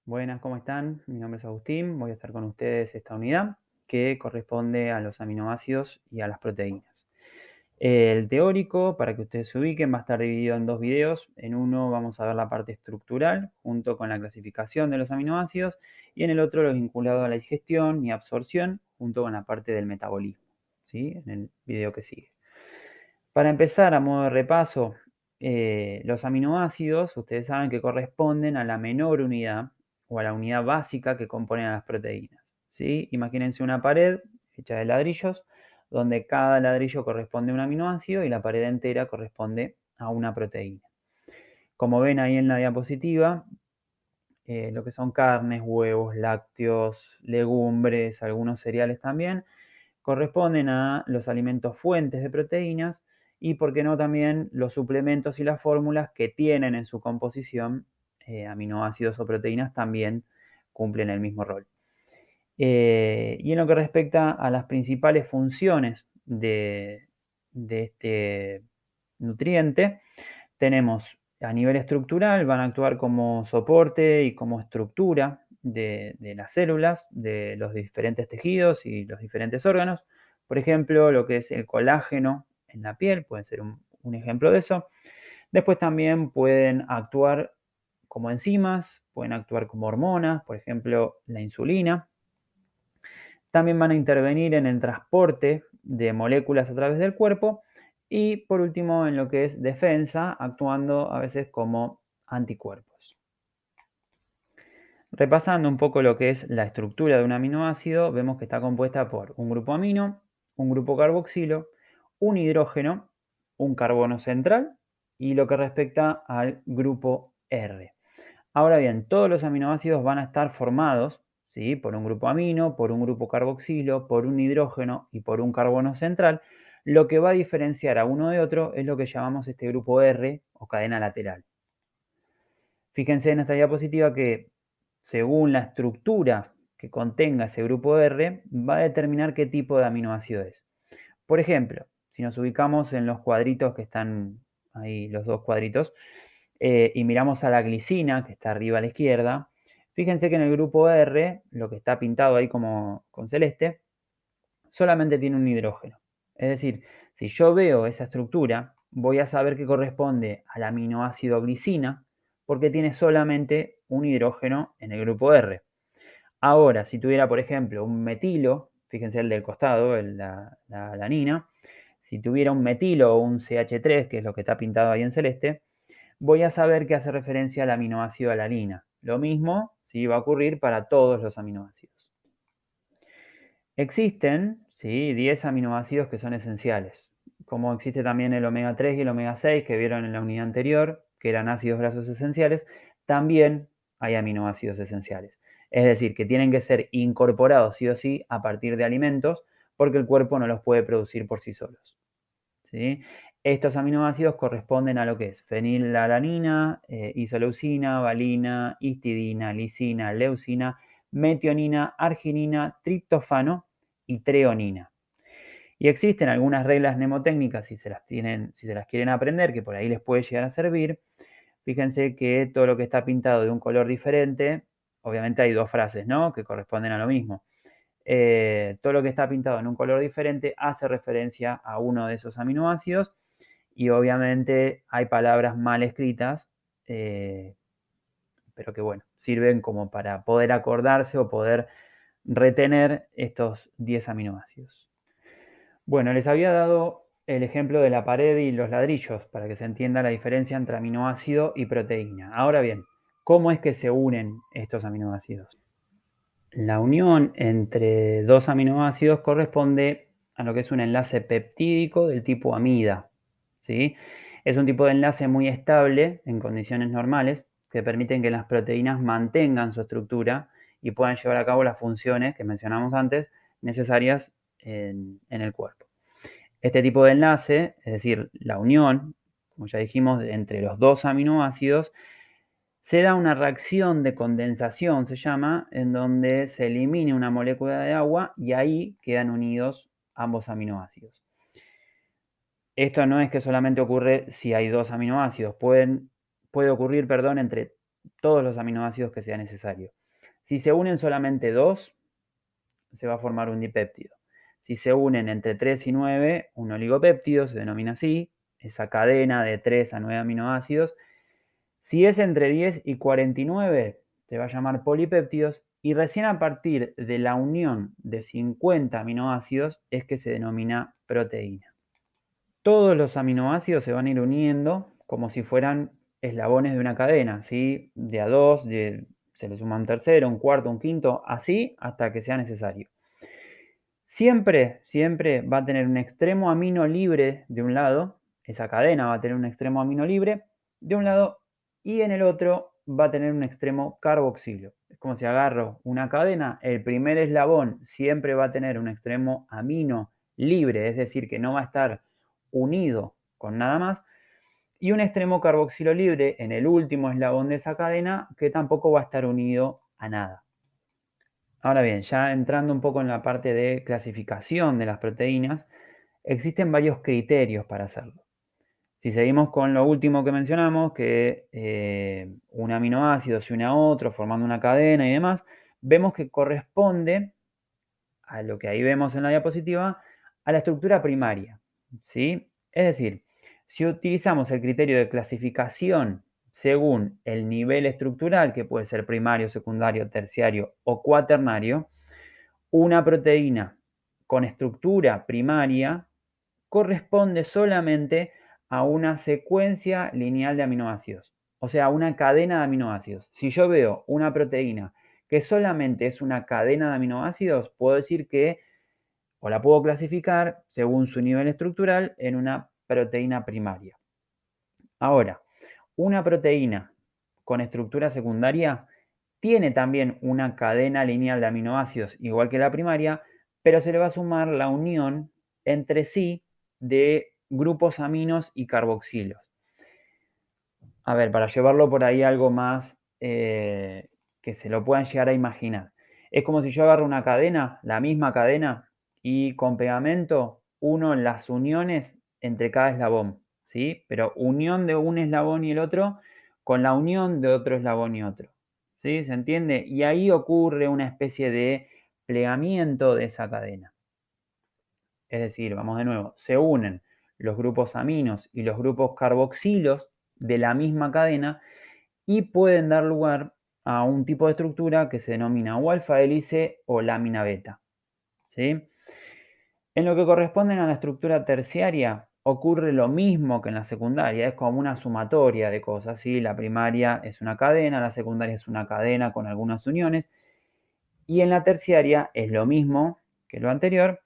Buenas, ¿cómo están? Mi nombre es Agustín, voy a estar con ustedes esta unidad que corresponde a los aminoácidos y a las proteínas. El teórico, para que ustedes se ubiquen, va a estar dividido en dos videos. En uno vamos a ver la parte estructural junto con la clasificación de los aminoácidos y en el otro lo vinculado a la digestión y absorción junto con la parte del metabolismo, ¿sí? En el video que sigue. Para empezar, a modo de repaso, los aminoácidos, ustedes saben que corresponden a la menor unidad o a la unidad básica que componen a las proteínas, ¿sí? Imagínense una pared hecha de ladrillos, donde cada ladrillo corresponde a un aminoácido y la pared entera corresponde a una proteína. Como ven ahí en la diapositiva, lo que son carnes, huevos, lácteos, legumbres, algunos cereales también, corresponden a los alimentos fuentes de proteínas y, por qué no, también los suplementos y las fórmulas que tienen en su composición aminoácidos o proteínas también cumplen el mismo rol. Y en lo que respecta a las principales funciones de este nutriente, tenemos a nivel estructural, van a actuar como soporte y como estructura de las células, de los diferentes tejidos y los diferentes órganos. Por ejemplo, lo que es el colágeno en la piel puede ser un ejemplo de eso. Después también pueden actuar como enzimas, pueden actuar como hormonas, por ejemplo, la insulina. También van a intervenir en el transporte de moléculas a través del cuerpo y, por último, en lo que es defensa, actuando a veces como anticuerpos. Repasando un poco lo que es la estructura de un aminoácido, vemos que está compuesta por un grupo amino, un grupo carboxilo, un hidrógeno, un carbono central y lo que respecta al grupo R. Ahora bien, todos los aminoácidos van a estar formados, ¿sí?, por un grupo amino, por un grupo carboxilo, por un hidrógeno y por un carbono central. Lo que va a diferenciar a uno de otro es lo que llamamos este grupo R o cadena lateral. Fíjense en esta diapositiva que según la estructura que contenga ese grupo R, va a determinar qué tipo de aminoácido es. Por ejemplo, si nos ubicamos en los cuadritos que están ahí, los dos cuadritos, y miramos a la glicina, que está arriba a la izquierda, fíjense que en el grupo R, lo que está pintado ahí como con celeste, solamente tiene un hidrógeno. Es decir, si yo veo esa estructura, voy a saber que corresponde al aminoácido glicina, porque tiene solamente un hidrógeno en el grupo R. Ahora, si tuviera, por ejemplo, un metilo, fíjense el del costado, la alanina, si tuviera un metilo o un CH3, que es lo que está pintado ahí en celeste, voy a saber que hace referencia al aminoácido alanina. Lo mismo sí va a ocurrir para todos los aminoácidos. Existen, sí, 10 aminoácidos que son esenciales, como existe también el omega 3 y el omega 6 que vieron en la unidad anterior, que eran ácidos grasos esenciales, también hay aminoácidos esenciales. Es decir, que tienen que ser incorporados sí o sí a partir de alimentos porque el cuerpo no los puede producir por sí solos, ¿sí? Estos aminoácidos corresponden a lo que es fenilalanina, isoleucina, valina, histidina, lisina, leucina, metionina, arginina, triptófano y treonina. Y existen algunas reglas mnemotécnicas, si se las quieren aprender, que por ahí les puede llegar a servir. Fíjense que todo lo que está pintado de un color diferente, obviamente hay dos frases, ¿no?, que corresponden a lo mismo. Todo lo que está pintado en un color diferente hace referencia a uno de esos aminoácidos y obviamente hay palabras mal escritas, pero que bueno, sirven como para poder acordarse o poder retener estos 10 aminoácidos. Bueno, les había dado el ejemplo de la pared y los ladrillos para que se entienda la diferencia entre aminoácido y proteína. Ahora bien, ¿cómo es que se unen estos aminoácidos? La unión entre dos aminoácidos corresponde a lo que es un enlace peptídico del tipo amida, ¿sí? Es un tipo de enlace muy estable en condiciones normales que permiten que las proteínas mantengan su estructura y puedan llevar a cabo las funciones que mencionamos antes necesarias en el cuerpo. Este tipo de enlace, es decir, la unión, como ya dijimos, entre los dos aminoácidos, se da una reacción de condensación, se llama, en donde se elimina una molécula de agua y ahí quedan unidos ambos aminoácidos. Esto no es que solamente ocurre si hay dos aminoácidos, puede ocurrir, entre todos los aminoácidos que sea necesario. Si se unen solamente 2, se va a formar un dipéptido. Si se unen entre 3 y 9, un oligopéptido, se denomina así, esa cadena de 3 a 9 aminoácidos. Si es entre 10 y 49, se va a llamar polipéptidos, y recién a partir de la unión de 50 aminoácidos es que se denomina proteína. Todos los aminoácidos se van a ir uniendo como si fueran eslabones de una cadena, ¿sí? De a dos, se le suma un tercero, un cuarto, un quinto, así hasta que sea necesario. Siempre, siempre va a tener un extremo amino libre de un lado, esa cadena va a tener un extremo amino libre de un lado y en el otro va a tener un extremo carboxilo. Es como si agarro una cadena, el primer eslabón siempre va a tener un extremo amino libre, es decir, que no va a estar unido con nada más, y un extremo carboxilo libre en el último eslabón de esa cadena que tampoco va a estar unido a nada. Ahora bien, ya entrando un poco en la parte de clasificación de las proteínas, existen varios criterios para hacerlo. Si seguimos con lo último que mencionamos, que un aminoácido se une a otro formando una cadena y demás, vemos que corresponde a lo que ahí vemos en la diapositiva, a la estructura primaria, ¿sí? Es decir, si utilizamos el criterio de clasificación según el nivel estructural, que puede ser primario, secundario, terciario o cuaternario, una proteína con estructura primaria corresponde solamente a una secuencia lineal de aminoácidos, o sea, una cadena de aminoácidos. Si yo veo una proteína que solamente es una cadena de aminoácidos, puedo decir que, o la puedo clasificar según su nivel estructural, en una proteína primaria. Ahora, una proteína con estructura secundaria tiene también una cadena lineal de aminoácidos, igual que la primaria, pero se le va a sumar la unión entre sí de grupos aminos y carboxilos. A ver, para llevarlo por ahí algo más que se lo puedan llegar a imaginar. Es como si yo agarro una cadena, la misma cadena, y con pegamento uno las uniones entre cada eslabón, ¿sí? Pero unión de un eslabón y el otro con la unión de otro eslabón y otro, ¿sí? ¿Se entiende? Y ahí ocurre una especie de plegamiento de esa cadena. Es decir, vamos de nuevo, se unen los grupos aminos y los grupos carboxilos de la misma cadena y pueden dar lugar a un tipo de estructura que se denomina o alfa hélice o lámina beta, ¿sí? En lo que corresponde a la estructura terciaria, ocurre lo mismo que en la secundaria, es como una sumatoria de cosas, ¿sí? La primaria es una cadena, la secundaria es una cadena con algunas uniones, y en la terciaria es lo mismo que lo anterior,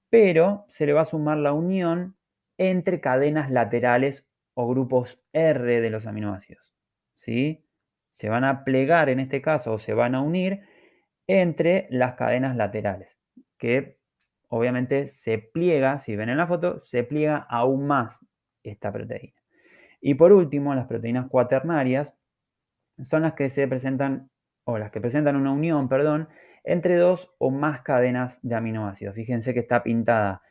pero se le va a sumar la unión entre cadenas laterales o grupos R de los aminoácidos, ¿sí? Se van a plegar en este caso o se van a unir entre las cadenas laterales, que obviamente se pliega, si ven en la foto, se pliega aún más esta proteína. Y por último, las proteínas cuaternarias son las que se presentan, o las que presentan una unión, perdón, entre dos o más cadenas de aminoácidos. Fíjense que está pintada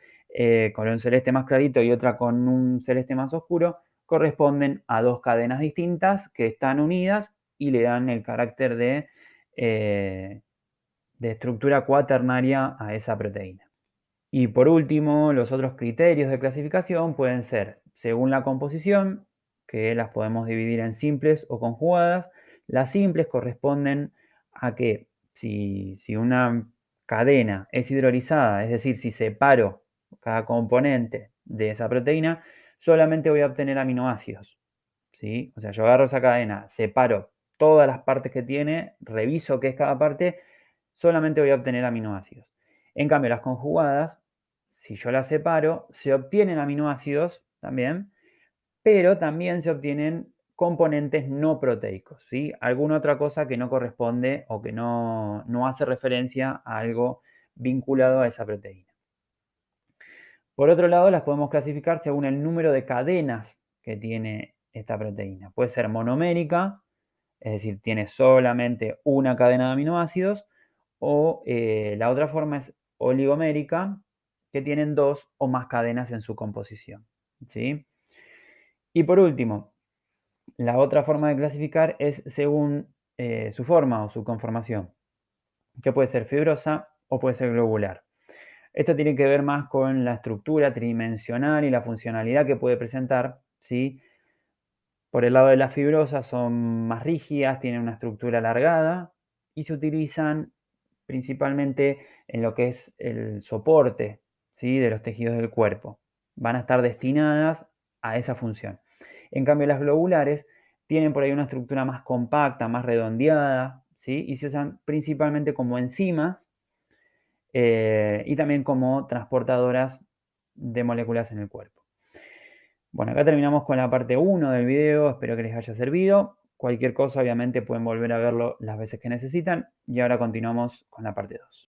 con un celeste más clarito y otra con un celeste más oscuro, corresponden a dos cadenas distintas que están unidas y le dan el carácter de estructura cuaternaria a esa proteína. Y por último, los otros criterios de clasificación pueden ser, según la composición, que las podemos dividir en simples o conjugadas. Las simples corresponden a que si una cadena es hidrolizada, es decir, si separo cada componente de esa proteína, solamente voy a obtener aminoácidos, ¿sí? O sea, yo agarro esa cadena, separo todas las partes que tiene, reviso qué es cada parte, solamente voy a obtener aminoácidos. En cambio, las conjugadas, si yo las separo, se obtienen aminoácidos también, pero también se obtienen componentes no proteicos, ¿sí? Alguna otra cosa que no corresponde o que no hace referencia a algo vinculado a esa proteína. Por otro lado, las podemos clasificar según el número de cadenas que tiene esta proteína. Puede ser monomérica, es decir, tiene solamente una cadena de aminoácidos, o la otra forma es oligomérica, que tienen dos o más cadenas en su composición, ¿sí? Y por último, La otra forma de clasificar es según su forma o su conformación, que puede ser fibrosa o puede ser globular. Esto tiene que ver más con la estructura tridimensional y la funcionalidad que puede presentar, ¿sí? Por el lado de las fibrosas son más rígidas, tienen una estructura alargada y se utilizan principalmente en lo que es el soporte, ¿sí? De los tejidos del cuerpo. Van a estar destinadas a esa función. En cambio, las globulares tienen por ahí una estructura más compacta, más redondeada, ¿sí? Y se usan principalmente como enzimas y también como transportadoras de moléculas en el cuerpo. Bueno, acá terminamos con la parte 1 del video, espero que les haya servido. Cualquier cosa, obviamente, pueden volver a verlo las veces que necesitan. Y ahora continuamos con la parte 2.